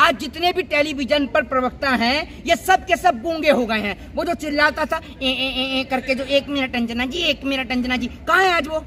आज जितने भी टेलीविजन पर प्रवक्ता हैं ये सब के सब गूंगे हो गए हैं। वो जो चिल्लाता था ए करके, जो 1 मिनट अंजना जी, 1 मिनट अंजना जी, कहाँ है आज वो?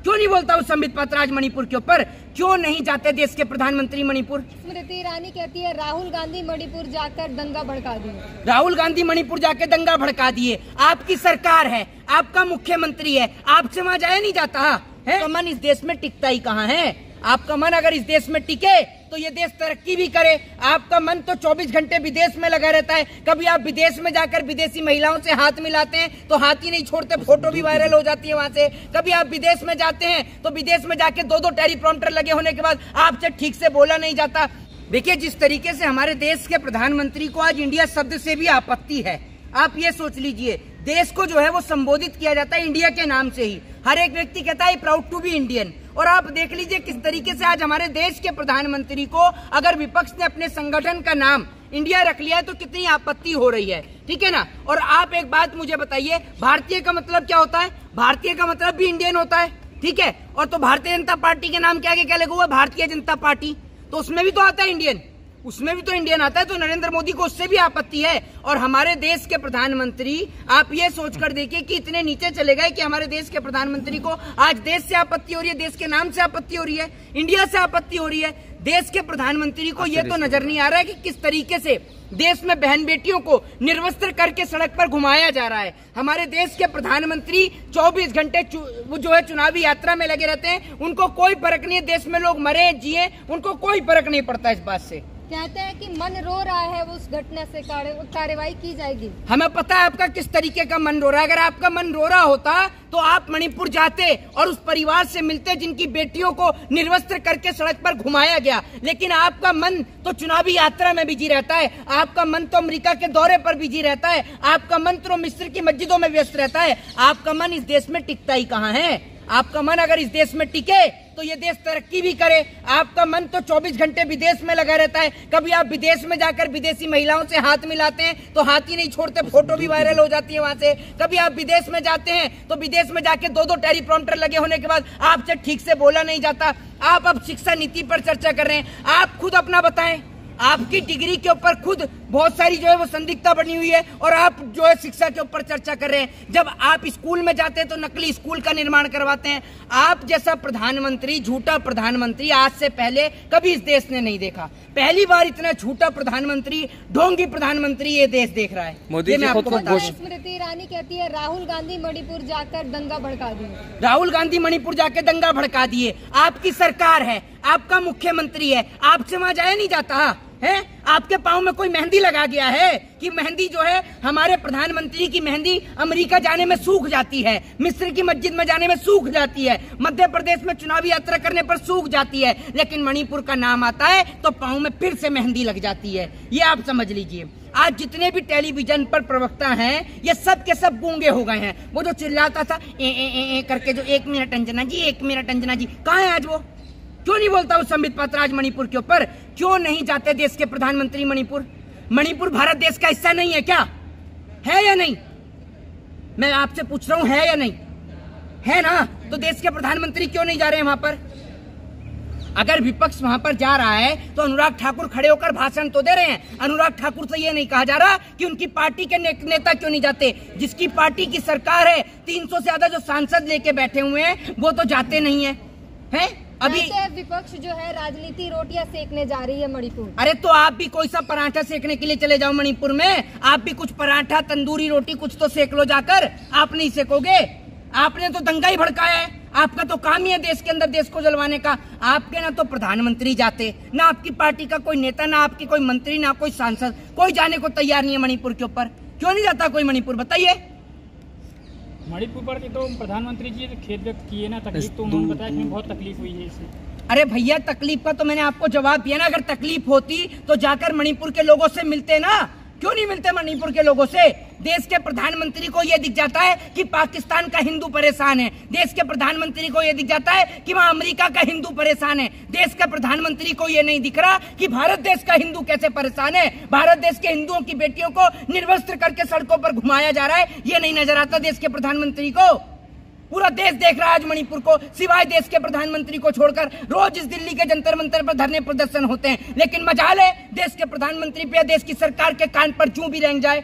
क्यों नहीं बोलता उस संबित पात्रा आज मणिपुर के ऊपर? क्यों नहीं जाते देश के प्रधानमंत्री मणिपुर? स्मृति ईरानी कहती है राहुल गांधी मणिपुर जाकर दंगा भड़का दिए। राहुल गांधी मणिपुर जाके दंगा भड़का दिए। आपकी सरकार है, आपका मुख्यमंत्री है, आपसे वहाँ जाया नहीं जाता है? तो मन इस देश में टिकता ही कहाँ है? आपका मन अगर इस देश में टिके तो ये देश तरक्की भी करे। आपका मन तो 24 घंटे विदेश में लगा रहता है। कभी आप विदेश में जाकर विदेशी महिलाओं से हाथ मिलाते हैं तो हाथ ही नहीं छोड़ते, फोटो भी वायरल हो जाती है वहां से। कभी आप विदेश में जाते हैं तो विदेश में जाके 2-2 टेलीप्रॉम्प्टर लगे होने के बाद आपसे ठीक से बोला नहीं जाता। देखिए, जिस तरीके से हमारे देश के प्रधानमंत्री को आज इंडिया शब्द से भी आपत्ति है, आप ये सोच लीजिए, देश को जो है वो संबोधित किया जाता है इंडिया के नाम से ही। हर एक व्यक्ति कहता है प्राउड टू बी इंडियन। और आप देख लीजिए किस तरीके से आज हमारे देश के प्रधानमंत्री को अगर विपक्ष ने अपने संगठन का नाम इंडिया रख लिया है तो कितनी आपत्ति हो रही है, ठीक है ना। और आप एक बात मुझे बताइए, भारतीय का मतलब क्या होता है? भारतीय का मतलब भी इंडियन होता है, ठीक है। और तो भारतीय जनता पार्टी के नाम के आगे क्या लगा हुआ? भारतीय जनता पार्टी, तो उसमें भी तो आता है इंडियन, उसमें भी तो इंडियन आता है। तो नरेंद्र मोदी को उससे भी आपत्ति है। और हमारे देश के प्रधानमंत्री, आप ये सोचकर देखिए कि इतने नीचे चले गए कि हमारे देश के प्रधानमंत्री को आज देश से आपत्ति हो रही है, देश के नाम से आपत्ति हो रही है, इंडिया से आपत्ति हो रही है। देश के प्रधानमंत्री को ये तो नजर नहीं आ रहा है कि किस तरीके से देश में बहन बेटियों को निर्वस्त्र करके सड़क पर घुमाया जा रहा है। हमारे देश के प्रधानमंत्री 24 घंटे वो जो है चुनावी यात्रा में लगे रहते हैं। उनको कोई फर्क नहीं है, देश में लोग मरे जिए, उनको कोई फर्क नहीं पड़ता इस बात से। कहते हैं कि मन रो रहा है, वो उस घटना से कार्रवाई की जाएगी। हमें पता है आपका किस तरीके का मन रो रहा है। अगर आपका मन रो रहा होता तो आप मणिपुर जाते और उस परिवार से मिलते जिनकी बेटियों को निर्वस्त्र करके सड़क पर घुमाया गया। लेकिन आपका मन तो चुनावी यात्रा में बिजी रहता है, आपका मन तो अमेरिका के दौरे पर बिजी रहता है, आपका मन तो मिस्र की मस्जिदों में व्यस्त रहता है। आपका मन इस देश में टिकता ही कहाँ है? आपका मन अगर इस देश में टिके तो ये देश तरक्की भी करे। आपका मन तो 24 घंटे विदेश में लगा रहता है। कभी आप विदेश में जाकर विदेशी महिलाओं से हाथ मिलाते हैं तो हाथ ही नहीं छोड़ते, फोटो भी वायरल हो जाती है वहां से। कभी आप विदेश में जाते हैं तो विदेश में जाके 2-2 टेलीप्रॉम्प्टर लगे होने के बाद आपसे ठीक से बोला नहीं जाता। आप अब शिक्षा नीति पर चर्चा कर रहे हैं। आप खुद अपना बताएं, आपकी डिग्री के ऊपर खुद बहुत सारी जो है वो संदिग्धता बनी हुई है और आप जो है शिक्षा के ऊपर चर्चा कर रहे हैं। जब आप स्कूल में जाते हैं तो नकली स्कूल का निर्माण करवाते हैं। आप जैसा प्रधानमंत्री, झूठा प्रधानमंत्री आज से पहले कभी इस देश ने नहीं देखा। पहली बार इतना झूठा प्रधानमंत्री, ढोंगी प्रधानमंत्री ये देश देख रहा है। मोदी जी खुद को स्मृति ईरानी कहती है राहुल गांधी मणिपुर जाकर दंगा भड़का दिए। राहुल गांधी मणिपुर जाके दंगा भड़का दिए। आपकी सरकार है, आपका मुख्यमंत्री है, आपसे वहाँ जाया नहीं जाता है? आपके पाँव में कोई मेहंदी लगा गया है कि मेहंदी जो है हमारे प्रधानमंत्री की मेहंदी अमेरिका जाने में सूख जाती है, मिस्र की मस्जिद में जाने में सूख जाती है, मध्य प्रदेश में चुनावी यात्रा करने पर सूख जाती है, लेकिन मणिपुर का नाम आता है तो पाँव में फिर से मेहंदी लग जाती है। ये आप समझ लीजिए। आज जितने भी टेलीविजन पर प्रवक्ता हैं ये सब के सब गूंगे हो गए हैं। वो जो चिल्लाता था ए करके, जो 1 मिनट अंजना जी, 1 मिनट अंजना जी, कहाँ है आज वो? क्यों नहीं बोलता उस संबित पात्रा आज मणिपुर के ऊपर? क्यों नहीं जाते देश के प्रधानमंत्री मणिपुर? मणिपुर भारत देश का हिस्सा नहीं है क्या? है या नहीं? मैं आपसे पूछ रहा हूं, है या नहीं? है ना? तो देश के प्रधानमंत्री क्यों नहीं जा रहे हैं वहां पर? अगर विपक्ष वहां पर जा रहा है तो अनुराग ठाकुर खड़े होकर भाषण तो दे रहे हैं। अनुराग ठाकुर से ये नहीं कहा जा रहा कि उनकी पार्टी के नेता क्यों नहीं जाते। जिसकी पार्टी की सरकार है, 300 से ज्यादा जो सांसद लेके बैठे हुए हैं वो तो जाते नहीं है, हैं? अभी विपक्ष जो है राजनीति रोटियां सेकने जा रही है मणिपुर। अरे तो आप भी कोई सा पराठा सेकने के लिए चले जाओ मणिपुर में। आप भी कुछ पराठा, तंदूरी रोटी कुछ तो सेक लो जाकर। आप नहीं सेकोगे, आपने तो दंगा ही भड़काया है। आपका तो काम ही है देश के अंदर देश को जलवाने का। आपके ना तो प्रधानमंत्री जाते, ना आपकी पार्टी का कोई नेता, ना आपकी कोई मंत्री, ना कोई सांसद, कोई जाने को तैयार नहीं है मणिपुर के ऊपर। क्यों नहीं जाता कोई मणिपुर, बताइए। मणिपुर पर तो प्रधानमंत्री जी खेद व्यक्त किए ना, तकलीफ तो उन्होंने बताया कि बहुत तकलीफ हुई है इससे। अरे भैया, तकलीफ का तो मैंने आपको जवाब दिया ना। अगर तकलीफ होती तो जाकर मणिपुर के लोगों से मिलते ना। क्यों नहीं मिलते मणिपुर के लोगों से? देश के प्रधानमंत्री को यह दिख जाता है कि पाकिस्तान का हिंदू परेशान है। देश के प्रधानमंत्री को यह दिख जाता है कि वहाँ अमेरिका का हिंदू परेशान है। देश के प्रधानमंत्री को यह नहीं दिख रहा कि भारत देश का हिंदू कैसे परेशान है। भारत देश के हिंदुओं की बेटियों को निर्वस्त्र करके सड़कों पर घुमाया जा रहा है, ये नहीं नजर आता देश के प्रधानमंत्री को। पूरा देश देख रहा है आज मणिपुर को, सिवाय देश के प्रधानमंत्री को छोड़कर। रोज इस दिल्ली के जंतर मंतर पर धरने प्रदर्शन होते हैं, लेकिन मजाल है देश के प्रधानमंत्री पे, देश की सरकार के कान पर जूं भी रेंग जाए।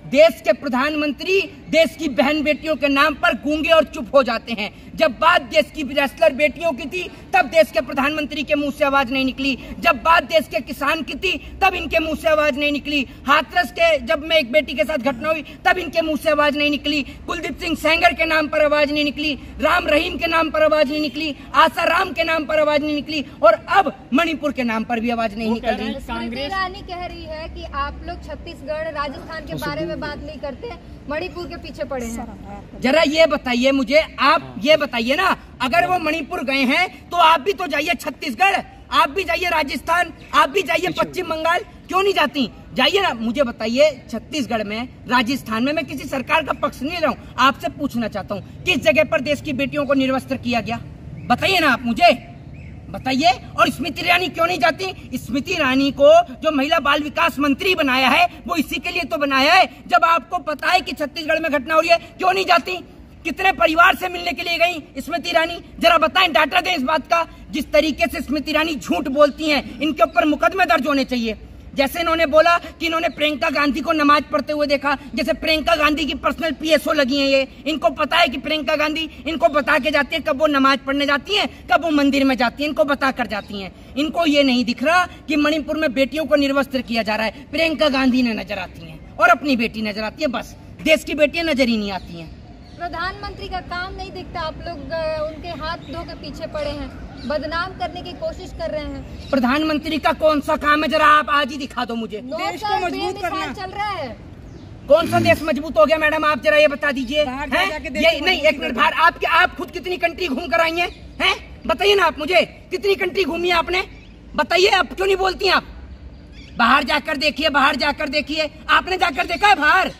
देश के प्रधानमंत्री देश की बहन बेटियों के नाम पर गूंगे और चुप हो जाते हैं। जब बात देश की रेसलर बेटियों की थी तब देश के प्रधानमंत्री के मुंह से आवाज नहीं निकली, जब बात देश के किसान की थी तब इनके मुंह से आवाज नहीं निकली, हाथरस के जब में एक बेटी के साथ घटना हुई तब इनके मुंह से आवाज नहीं निकली, कुलदीप सिंह सेंगर के नाम पर आवाज नहीं निकली, राम रहीम के नाम पर आवाज नहीं निकली, आशा राम के नाम पर आवाज नहीं निकली, और अब मणिपुर के नाम पर भी आवाज नहीं निकल रही। स्मृति ईरानी कह रही है कि आप लोग छत्तीसगढ़ राजस्थान के बारे में बात नहीं करते, मणिपुर के पीछे पड़े हैं। जरा ये बताइए मुझे, आप ये बताइए ना, अगर वो मणिपुर गए हैं तो आप भी तो जाइए छत्तीसगढ़, आप भी जाइए राजस्थान, आप भी जाइए पश्चिम बंगाल, क्यों नहीं जाती? जाइए ना। मुझे बताइए छत्तीसगढ़ में, राजस्थान में, मैं किसी सरकार का पक्ष नहीं ले रहा हूँ, आपसे पूछना चाहता हूँ किस जगह पर देश की बेटियों को निर्वस्त्र किया गया? बताइए ना आप मुझे, बताइए। और स्मृति ईरानी क्यों नहीं जाती? स्मृति ईरानी को जो महिला बाल विकास मंत्री बनाया है वो इसी के लिए तो बनाया है। जब आपको पता है कि छत्तीसगढ़ में घटना हो रही है, क्यों नहीं जाती? कितने परिवार से मिलने के लिए गई स्मृति ईरानी? जरा बताएं, डाटा दें इस बात का। जिस तरीके से स्मृति ईरानी झूठ बोलती हैं, इनके ऊपर मुकदमे दर्ज होने चाहिए। जैसे इन्होंने बोला कि इन्होंने प्रियंका गांधी को नमाज पढ़ते हुए देखा, जैसे प्रियंका गांधी की पर्सनल पीएसओ लगी है ये, इनको पता है कि प्रियंका गांधी इनको बता के जाती है कब वो नमाज पढ़ने जाती है, कब वो मंदिर में जाती है, इनको बता कर जाती हैं। इनको ये नहीं दिख रहा कि मणिपुर में बेटियों को निर्वस्त्र किया जा रहा है। प्रियंका गांधी ने नजर आती है और अपनी बेटी नजर आती है, बस देश की बेटियां नजर ही नहीं आती हैं। प्रधानमंत्री का काम नहीं दिखता, आप लोग उनके हाथ धो के पीछे पड़े हैं, बदनाम करने की कोशिश कर रहे हैं। प्रधानमंत्री का कौन सा काम है, जरा आप आज ही दिखा दो मुझे। देश को मजबूत करना चल रहा है। कौन सा देश मजबूत हो गया मैडम, आप जरा ये बता दीजिए। ये नहीं, एक मिनट, बाहर आप खुद कितनी कंट्री घूम कर आई हैं? बताइए ना आप मुझे, कितनी कंट्री घूमी है आपने? बताइए, आप क्यों नहीं बोलती? आप बाहर जाकर देखिए, बाहर जाकर देखिए। आपने जाकर देखा है बाहर?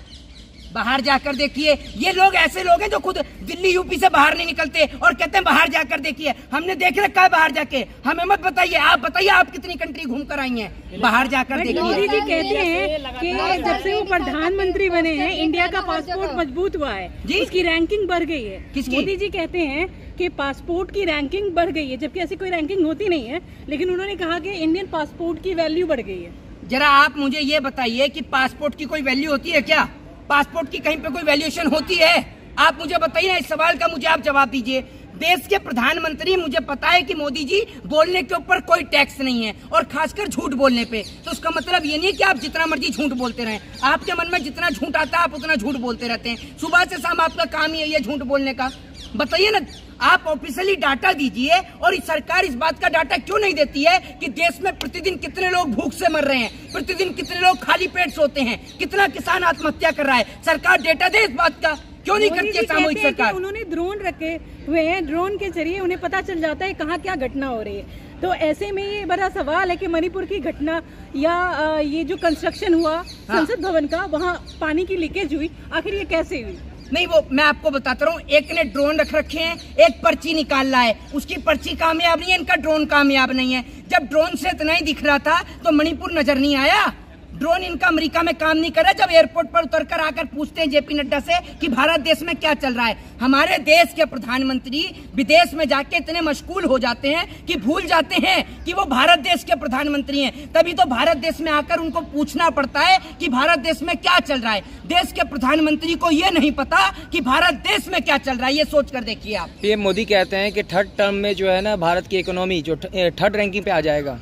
बाहर जाकर देखिए। ये लोग ऐसे लोग हैं जो खुद दिल्ली यूपी से बाहर नहीं निकलते और कहते हैं बाहर जाकर देखिए। हमने देख रखा है बाहर जाके, हमें मत बताइए। आप बताइए, आप कितनी कंट्री घूम कर आई हैं? बाहर जाकर देखिए। मोदी जी कहते हैं कि जब से वो प्रधानमंत्री बने हैं, इंडिया का पासपोर्ट मजबूत हुआ है जी, उसकी रैंकिंग बढ़ गई है। मोदी जी कहते हैं कि पासपोर्ट की रैंकिंग बढ़ गई है, जबकि ऐसी कोई रैंकिंग होती नहीं है, लेकिन उन्होंने कहा कि इंडियन पासपोर्ट की वैल्यू बढ़ गई है। जरा आप मुझे ये बताइए कि पासपोर्ट की कोई वैल्यू होती है क्या? पासपोर्ट की कहीं पे कोई वैल्यूएशन होती है? आप मुझे बताइए ना, इस सवाल का मुझे आप जवाब दीजिए। देश के प्रधानमंत्री, मुझे पता है कि मोदी जी बोलने के ऊपर कोई टैक्स नहीं है, और खासकर झूठ बोलने पे। तो उसका मतलब ये नहीं है कि आप जितना मर्जी झूठ बोलते रहें। आपके मन में जितना झूठ आता है आप उतना झूठ बोलते रहते हैं। सुबह से शाम आपका काम ही है झूठ बोलने का। बताइए ना, आप ऑफिशियली डाटा दीजिए। और इस सरकार इस बात का डाटा क्यों नहीं देती है कि देश में प्रतिदिन कितने लोग भूख से मर रहे हैं, प्रतिदिन कितने लोग खाली पेट सोते हैं, कितना किसान आत्महत्या कर रहा है? सरकार डेटा दे इस बात का, क्यों नहीं करती है सामूहिक सरकार? उन्होंने ड्रोन रखे हुए हैं, ड्रोन के जरिए उन्हें पता चल जाता है कहाँ क्या घटना हो रही है। तो ऐसे में ये बड़ा सवाल है कि मणिपुर की घटना या ये जो कंस्ट्रक्शन हुआ संसद भवन का, वहाँ पानी की लीकेज हुई, आखिर ये कैसे हुई? नहीं, वो मैं आपको बताता रहा हूँ। एक ने ड्रोन रख रखे हैं, एक पर्ची निकाल रहा है, उसकी पर्ची कामयाब नहीं है, इनका ड्रोन कामयाब नहीं है। जब ड्रोन से इतना ही दिख रहा था तो मणिपुर नजर नहीं आया। ड्रोन इनका अमेरिका में काम नहीं कर रहा। जब एयरपोर्ट पर उतरकर आकर पूछते हैं जेपी नड्डा से कि भारत देश में क्या चल रहा है, हमारे देश के प्रधानमंत्री विदेश में जाके इतने मशगूल हो जाते हैं कि भूल जाते हैं कि वो भारत देश के प्रधानमंत्री हैं। तभी तो भारत देश में आकर उनको पूछना पड़ता है कि भारत देश में क्या चल रहा है। देश के प्रधानमंत्री को ये नहीं पता कि भारत देश में क्या चल रहा है। ये सोच कर देखिए आप। पीएम मोदी कहते हैं कि थर्ड टर्म में जो है ना, भारत की इकोनॉमी जो थर्ड रैंकिंग पे आ जाएगा।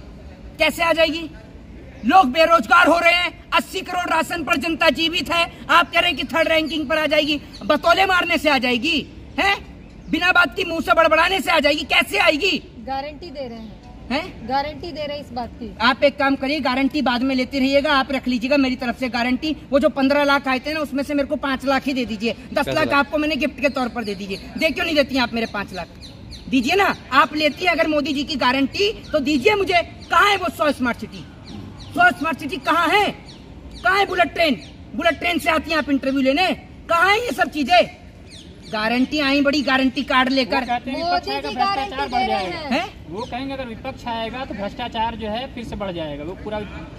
कैसे आ जाएगी? लोग बेरोजगार हो रहे हैं, 80 करोड़ राशन पर जनता जीवित है। आप कह रहे हैं कि थर्ड रैंकिंग पर आ जाएगी? बतौले मारने से आ जाएगी? हैं? बिना बात की मुंह से बड़बड़ाने से आ जाएगी? कैसे आएगी? गारंटी दे रहे हैं, गारंटी दे रहे हैं इस बात की। आप एक काम करिए, गारंटी बाद में लेते रहिएगा, आप रख लीजिएगा मेरी तरफ से गारंटी। वो जो 15 लाख आए थे ना, उसमें से मेरे को 5 लाख ही दे दीजिए। 10 लाख आपको मैंने गिफ्ट के तौर पर दे दीजिए। दे क्यों नहीं देती आप मेरे 5 लाख? दीजिए ना। आप लेती है अगर मोदी जी की गारंटी तो दीजिए मुझे। कहाँ है वो 100 स्मार्ट सिटी? 100 स्मार्ट सिटी कहाँ है? कहाँ है बुलेट ट्रेन? बुलेट ट्रेन से आती हैं आप इंटरव्यू लेने? कहाँ है ये सब चीजें? गारंटी आई बड़ी गारंटी कार्ड लेकर। भ्रष्टाचार बढ़ जाएगा। वो कहेंगे अगर विपक्ष आएगा तो भ्रष्टाचार जो है फिर से बढ़ जाएगा। वो पूरा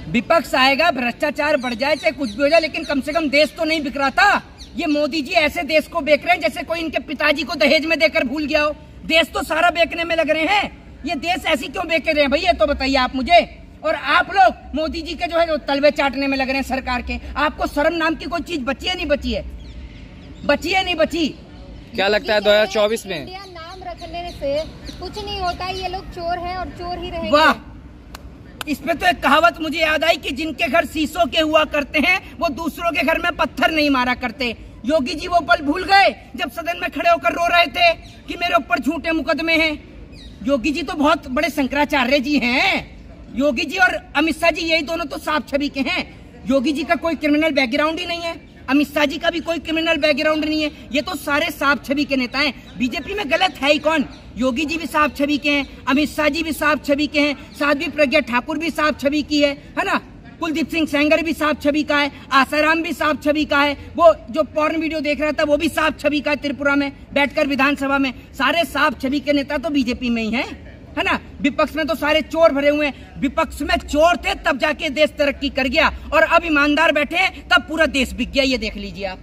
विपक्ष आएगा, भ्रष्टाचार बढ़ जाए, चाहे कुछ भी हो जाए, लेकिन कम से कम देश तो नहीं बिक रहा था। ये मोदी जी ऐसे देश को बेच रहे हैं जैसे कोई इनके पिताजी को दहेज में देकर भूल गया हो। देश तो सारा बेचने में लग रहे हैं, ये देश ऐसी क्यों बेच रहे हैं भाई, ये तो बताइए आप मुझे। और आप लोग मोदी जी के जो है तलवे चाटने में लग रहे हैं सरकार के। आपको शर्म नाम की कोई चीज बची है नहीं बची है, बची है नहीं बची? क्या लगता है 2024 में इंडिया नाम रखने से कुछ नहीं होता, ये लोग चोर हैं और चोर ही रहेंगे। वाह, इसमें तो एक कहावत मुझे याद आई कि जिनके घर शीशों के हुआ करते हैं वो दूसरों के घर में पत्थर नहीं मारा करते। योगी जी वो पल भूल गए जब सदन में खड़े होकर रो रहे थे कि मेरे ऊपर झूठे मुकदमे हैं। योगी जी तो बहुत बड़े शंकराचार्य जी हैं। योगी जी और अमित शाह जी, यही दोनों तो साफ छवि के हैं। योगी जी का कोई क्रिमिनल बैकग्राउंड ही नहीं है, अमित शाह जी का भी कोई क्रिमिनल बैकग्राउंड नहीं है। ये तो सारे साफ छवि के नेता हैं। बीजेपी में गलत है ही कौन? योगी जी भी साफ छवि के हैं, अमित शाह जी भी साफ छवि के हैं, साध्वी प्रज्ञा ठाकुर भी साफ छवि की है ना, कुलदीप सिंह सेंगर भी साफ छवि का है, आसाराम भी साफ छवि का है, वो जो पॉर्न वीडियो देख रहा था वो भी साफ छवि का है त्रिपुरा में बैठकर विधानसभा में। सारे साफ छवि के नेता तो बीजेपी में ही है ना। विपक्ष में तो सारे चोर भरे हुए हैं। विपक्ष में चोर थे तब जाके देश तरक्की कर गया, और अब ईमानदार बैठे हैं तब पूरा देश बिक गया। ये देख लीजिए आप।